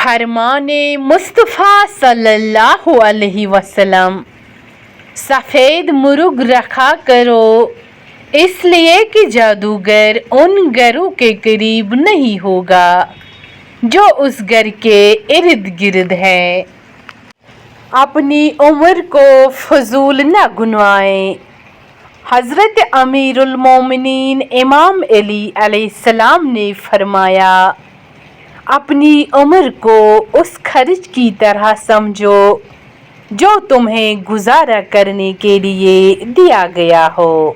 फरमाने मुस्तफ़ा सल्लल्लाहु अलैहि वसल्लम, सफ़ेद मुर्ग रखा करो इसलिए कि जादूगर उन घरों के करीब नहीं होगा जो उस घर के इर्द गिर्द है। अपनी उम्र को फजूल न गुनवाएं। हज़रत अमीरुल मोमिनीन इमाम अली अलैहिस्सलाम ने फरमाया, अपनी उम्र को उस खर्च की तरह समझो जो तुम्हें गुजारा करने के लिए दिया गया हो।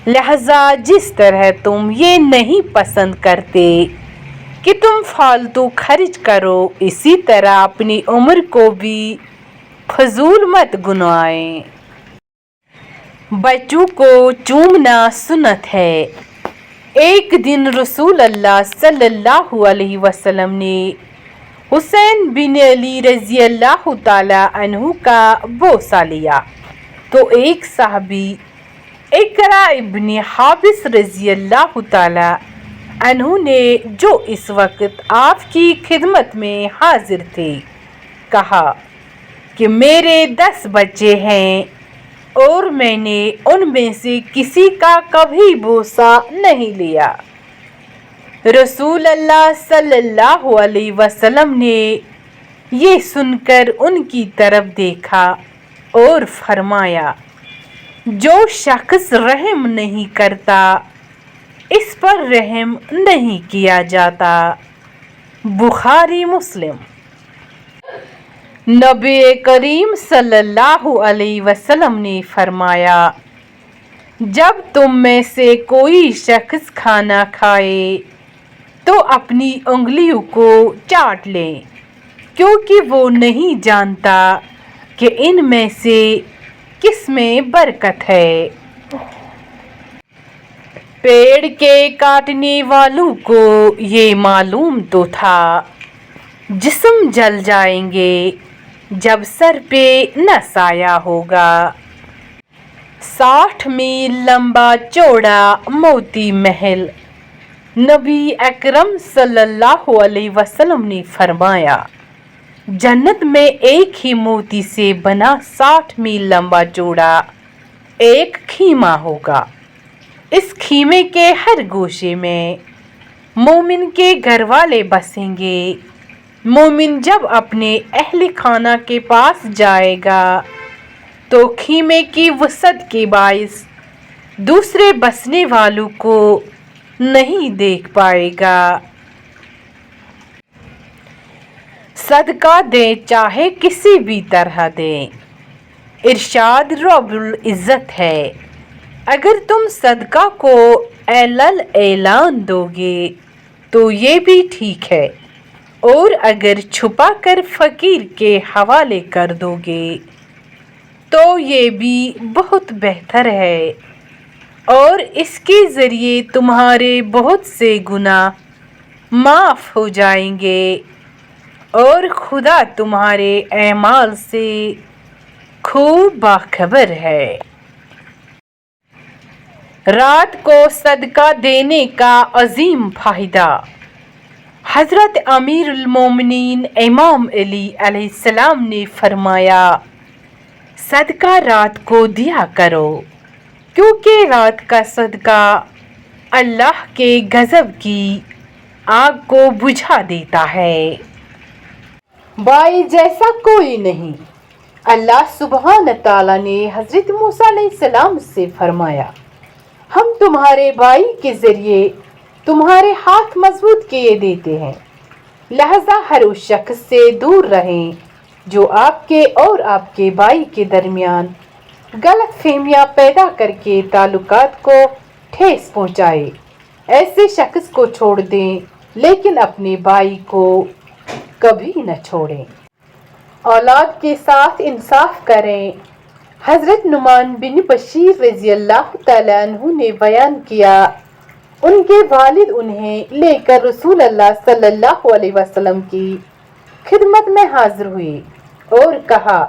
लिहाजा जिस तरह तुम ये नहीं पसंद करते कि तुम फालतू खर्च करो, इसी तरह अपनी उम्र को भी फजूल मत गुनवाएं। बच्चों को चूमना सुन्नत है। एक दिन रसूल अल्लाह सल्लल्लाहु अलैहि वसल्लम ने हुसैन बिन अली रज़ी अल्लाह ताला अन्हु का बोसा लिया तो एक साहबी इकरा इब्न हाबिस रज़ी अल्लाह ताला अन्हु ने, जो इस वक्त आपकी खिदमत में हाजिर थे, कहा कि मेरे 10 बच्चे हैं और मैंने उनमें से किसी का कभी बोसा नहीं लिया। रसूल अल्लाह सल्लल्लाहु अलैहि वसल्लम ने ये सुनकर उनकी तरफ देखा और फरमाया, जो शख्स रहम नहीं करता इस पर रहम नहीं किया जाता। बुखारी मुस्लिम। नबी करीम सल्लल्लाहु अलैहि वसल्लम ने फरमाया, जब तुम में से कोई शख्स खाना खाए तो अपनी उंगलियों को चाट ले, क्योंकि वो नहीं जानता कि इनमें से किस में बरकत है। पेड़ के काटने वालों को ये मालूम तो था जिस्म जल जाएंगे जब सर पे न साया होगा। 60 मील लंबा चौड़ा मोती महल। नबी अकरम सल्लल्लाहु अलैहि वसल्लम ने फरमाया, जन्नत में एक ही मोती से बना 60 मील लंबा चौड़ा एक खीमा होगा। इस खीमे के हर गोशे में मोमिन के घर वाले बसेंगे। मोमिन जब अपने अहले खाना के पास जाएगा तो खीमे की वसअत के बाइस दूसरे बसने वालों को नहीं देख पाएगा। सदका दें चाहे किसी भी तरह दें। इरशाद रब्बुल इज़्ज़त है, अगर तुम सदका को एलल ऐलान दोगे तो ये भी ठीक है, और अगर छुपा कर फ़कीर के हवाले कर दोगे तो ये भी बहुत बेहतर है, और इसके ज़रिए तुम्हारे बहुत से गुनाह माफ़ हो जाएंगे और खुदा तुम्हारे ऐमाल से खूब बाखबर है। रात को सदका देने का अजीम फ़ायदा। हज़रत अमीरुल मोमिनीन इमाम अली अलैहिस्सलाम ने फरमाया, सदका रात को दिया करो, क्योंकि रात का सदका अल्लाह के गज़ब की आग को बुझा देता है। भाई जैसा कोई नहीं। अल्लाह सुब्हान ताला ने हज़रत मूसा अलैहिस्सलाम से फरमाया, हम तुम्हारे भाई के ज़रिए तुम्हारे हाथ मजबूत किए देते हैं, लिहाजा हर उस शख्स से दूर रहें जो आपके और आपके भाई के दरमियान गलत फहमियाँ पैदा करके ताल्लुकात को ठेस पहुँचाए। ऐसे शख्स को छोड़ दें, लेकिन अपने भाई को कभी न छोड़ें। औलाद के साथ इंसाफ करें। हज़रत नुमान बिन बशीर रज़ी अल्लाह तआला अन्हु ने बयान किया, उनके वालिद उन्हें लेकर रसूल अल्लाह सल्लल्लाहु अलैहि वसल्लम की खिदमत में हाजिर हुए और कहा,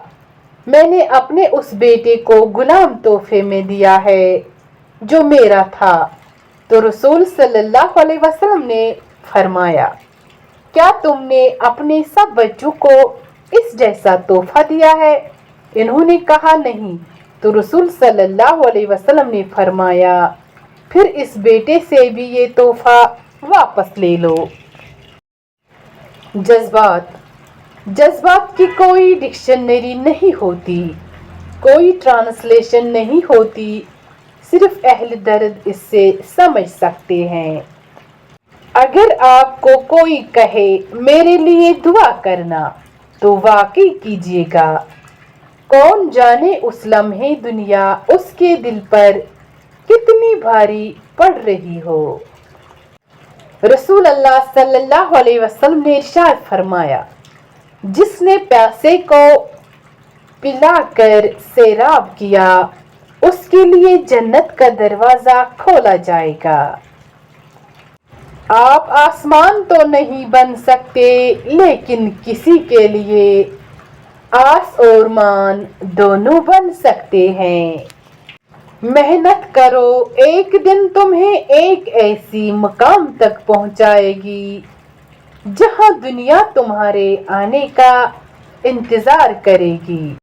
मैंने अपने उस बेटे को गुलाम तोहफे में दिया है जो मेरा था। तो रसूल सल्लल्लाहु अलैहि वसल्लम ने फरमाया, کیا تم نے اپنے سب بچوں کو اس جیسا تحفہ دیا ہے؟ انہوں نے کہا نہیں۔ تو رسول صلی اللہ علیہ وسلم نے فرمایا پھر اس بیٹے سے بھی یہ تحفہ واپس لے لو۔ جذبات کی کوئی ڈکشنری نہیں ہوتی، کوئی ٹرانسلیشن نہیں ہوتی، صرف اہل درد اس سے سمجھ سکتے ہیں۔ اگر آپ کو کوئی کہے میرے لیے دعا کرنا تو واقعی کیجیے گا۔ کون جانے اس لمحے دنیا اس کے دل پر کتنی بھاری پڑ رہی ہو۔ رسول اللہ صلی اللہ علیہ وسلم نے ارشاد فرمایا جس نے پیاسے کو پلا کر سیراب کیا اس کے لیے جنت کا دروازہ کھولا جائے گا۔ آپ آسمان تو نہیں بن سکتے لیکن کسی کے لیے آس اور مان دونوں بن سکتے ہیں۔ محنت کرو، ایک دن تمہیں ایک ایسی مقام تک پہنچائے گی جہاں دنیا تمہارے آنے کا انتظار کرے گی۔